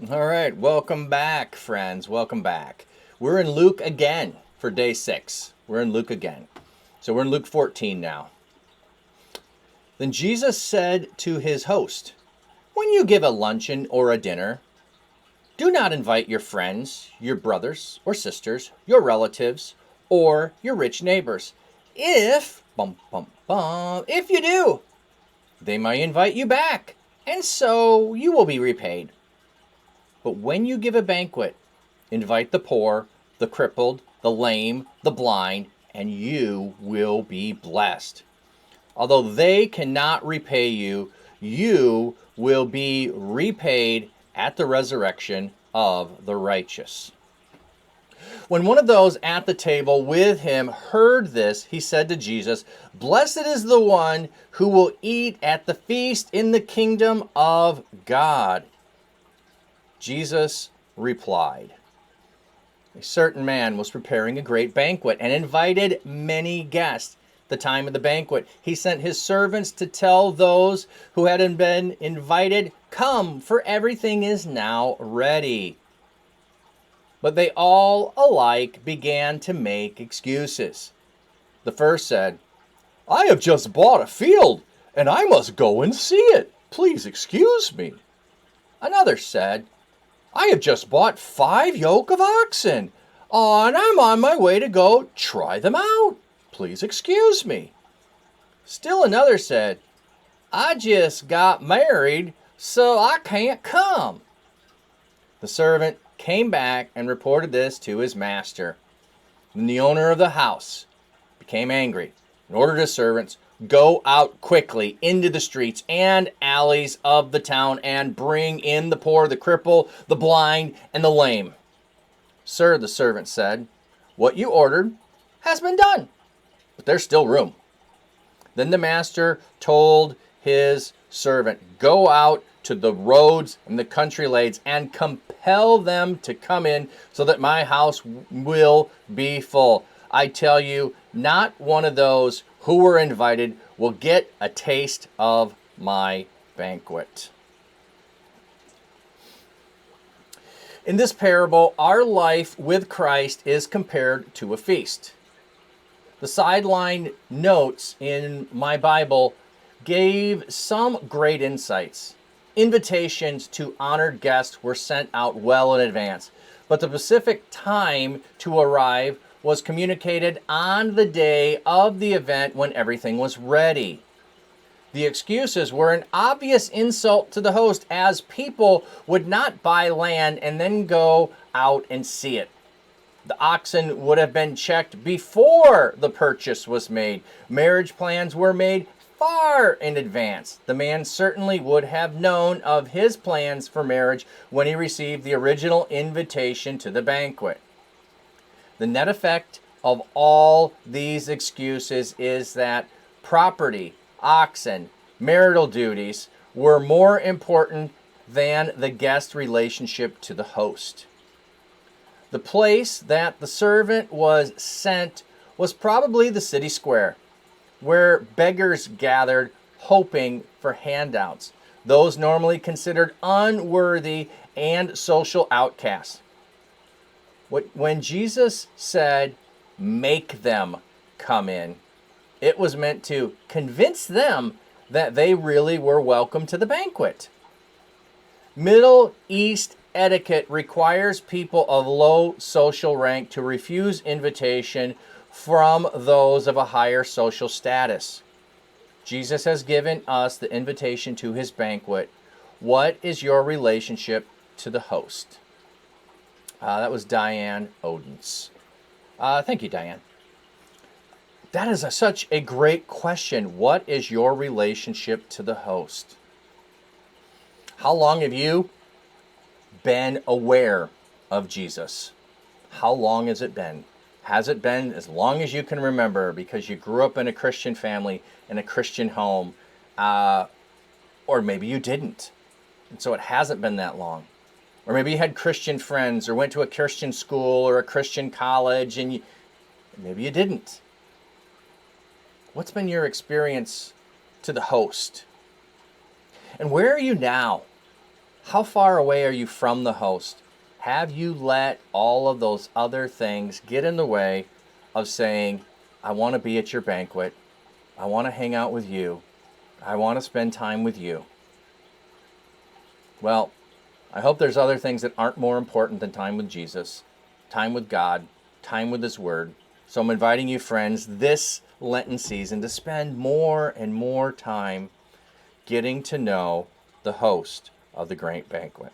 All right, welcome back, friends. Welcome back. We're in Luke again for day 6. We're in Luke again. So we're in Luke 14 now. Then Jesus said to his host, "When you give a luncheon or a dinner, do not invite your friends, your brothers or sisters, your relatives, or your rich neighbors. If you do, they might invite you back, and so you will be repaid. But when you give a banquet, invite the poor, the crippled, the lame, the blind, and you will be blessed. Although they cannot repay you, you will be repaid at the resurrection of the righteous." When one of those at the table with him heard this, he said to Jesus, "Blessed is the one who will eat at the feast in the kingdom of God." Jesus replied, "A certain man was preparing a great banquet and invited many guests. At the time of the banquet, he sent his servants to tell those who hadn't been invited, 'Come, for everything is now ready.' But they all alike began to make excuses. The first said, 'I have just bought a field, and I must go and see it. Please excuse me.' Another said, 'I have just bought 5 yoke of oxen, and I'm on my way to go try them out. Please excuse me.' Still another said, 'I just got married, so I can't come.' The servant came back and reported this to his master. Then the owner of the house became angry and ordered his servants, 'Go out quickly into the streets and alleys of the town and bring in the poor, the cripple, the blind, and the lame.' 'Sir,' the servant said, 'what you ordered has been done, but there's still room.' Then the master told his servant, 'Go out to the roads and the country lanes and compel them to come in so that my house will be full. I tell you, not one of those who were invited will get a taste of my banquet.'" In this parable, our life with Christ is compared to a feast. The sideline notes in my Bible gave some great insights. Invitations to honored guests were sent out well in advance, but the specific time to arrive was communicated on the day of the event when everything was ready. The excuses were an obvious insult to the host, as people would not buy land and then go out and see it. The oxen would have been checked before the purchase was made. Marriage plans were made far in advance. The man certainly would have known of his plans for marriage when he received the original invitation to the banquet. The net effect of all these excuses is that property, oxen, marital duties were more important than the guest relationship to the host. The place that the servant was sent was probably the city square, where beggars gathered hoping for handouts, those normally considered unworthy and social outcasts. When Jesus said, "Make them come in," it was meant to convince them that they really were welcome to the banquet. Middle East etiquette requires people of low social rank to refuse invitation from those of a higher social status. Jesus has given us the invitation to his banquet. What is your relationship to the host? That was Diane Odens. Thank you, Diane. That is such a great question. What is your relationship to the host? How long have you been aware of Jesus? How long has it been? Has it been as long as you can remember because you grew up in a Christian family, in a Christian home, or maybe you didn't, and so it hasn't been that long. Or maybe you had Christian friends or went to a Christian school or a Christian college, and maybe you didn't. What's been your experience to the host? And where are you now? How far away are you from the host? Have you let all of those other things get in the way of saying, I want to be at your banquet. I want to hang out with you. I want to spend time with you. Well, I hope there's other things that aren't more important than time with Jesus, time with God, time with His Word. So I'm inviting you, friends, this Lenten season to spend more and more time getting to know the host of the great banquet.